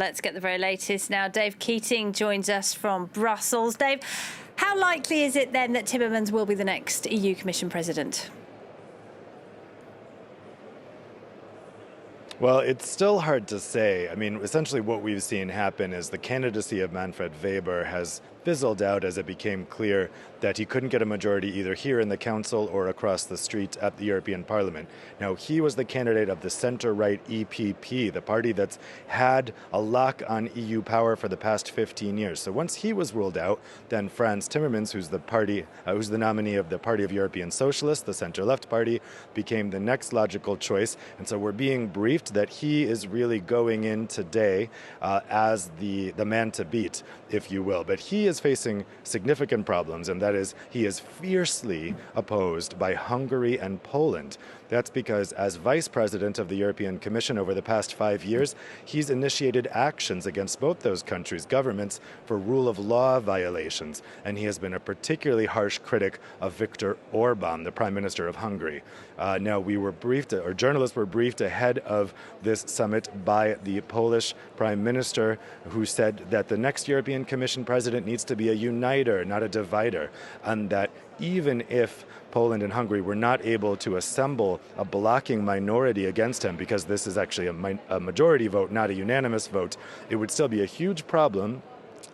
Let's get the very latest now. Dave Keating joins us from Brussels. Dave, how likely is it then that Timmermans will be the next EU Commission President? Well, it's still hard to say. I mean, essentially what we've seen happen is the candidacy of Manfred Weber has fizzled out as it became clear that he couldn't get a majority either here in the Council or across the street at the European Parliament. Now, he was the candidate of the centre-right EPP, the party that's had a lock on EU power for the past 15 years. So once he was ruled out, then Frans Timmermans, who's the nominee of the Party of European Socialists, the centre-left party, became the next logical choice. And so we're being briefed that he is really going in today as the man to beat, if you will. But he is facing significant problems, and that is he is fiercely opposed by Hungary and Poland. That's because as vice president of the European Commission over the past 5 years, he's initiated actions against both those countries' governments for rule of law violations. And he has been a particularly harsh critic of Viktor Orban, the Prime Minister of Hungary. Now, we were briefed, or journalists were briefed ahead of this summit by the Polish Prime Minister, who said that the next European Commission President needs to be a uniter, not a divider, and that even if Poland and Hungary were not able to assemble a blocking minority against him, because this is actually a majority vote, not a unanimous vote, it would still be a huge problem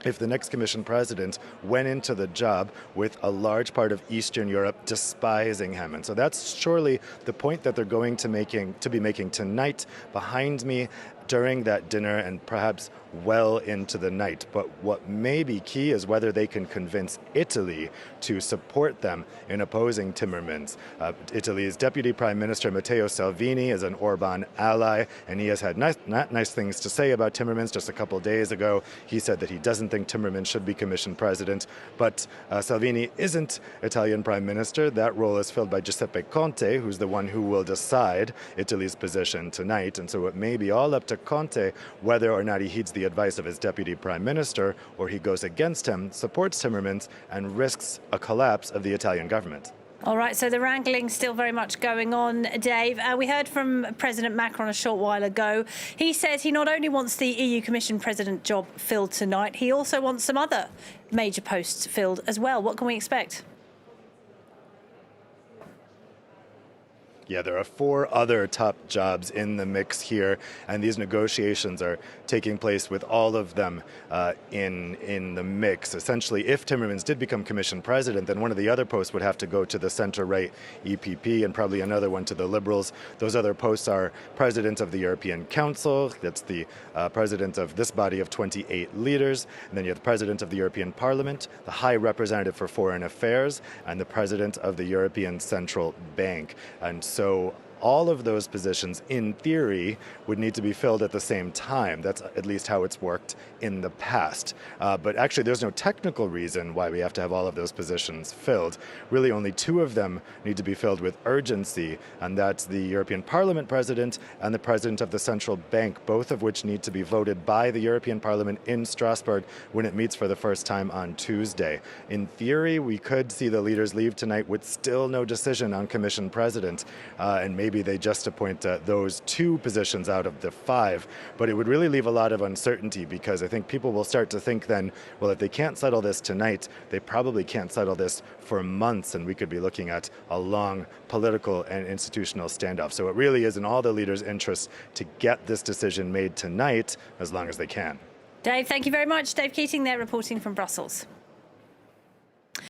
if the next Commission President went into the job with a large part of Eastern Europe despising him. And so that's surely the point that they're going to be making tonight behind me during that dinner and perhaps well into the night. But what may be key is whether they can convince Italy to support them in opposing Timmermans. Italy's Deputy Prime Minister Matteo Salvini is an Orban ally, and he has had nice things to say about Timmermans. Just a couple days ago, he said that he doesn't think Timmermans should be Commission President. But Salvini isn't Italian Prime Minister. That role is filled by Giuseppe Conte, who's the one who will decide Italy's position tonight. And so it may be all up to Conte whether or not he heeds the advice of his deputy prime minister, or he goes against him, supports Timmermans, and risks a collapse of the Italian government. All right, so the wrangling's still very much going on, Dave. We heard from President Macron a short while ago. He says he not only wants the EU Commission President job filled tonight, he also wants some other major posts filled as well. What can we expect? Yeah, there are 4 other top jobs in the mix here, and these negotiations are taking place with all of them in the mix. Essentially, if Timmermans did become Commission President, then one of the other posts would have to go to the centre-right EPP and probably another one to the Liberals. Those other posts are President of the European Council, that's the President of this body of 28 leaders, and then you have the President of the European Parliament, the High Representative for Foreign Affairs, and the President of the European Central Bank. And so all of those positions, in theory, would need to be filled at the same time. That's at least how it's worked in the past. But actually, there's no technical reason why we have to have all of those positions filled. Really, only 2 of them need to be filled with urgency, and that's the European Parliament President and the President of the Central Bank, both of which need to be voted by the European Parliament in Strasbourg when it meets for the first time on Tuesday. In theory, we could see the leaders leave tonight with still no decision on Commission President, and maybe they just appoint those 2 positions out of the 5. But it would really leave a lot of uncertainty, because I think people will start to think then, well, if they can't settle this tonight, they probably can't settle this for months, and we could be looking at a long political and institutional standoff. So it really is in all the leaders' interests to get this decision made tonight as long as they can. Dave, thank you very much. Dave Keating there reporting from Brussels.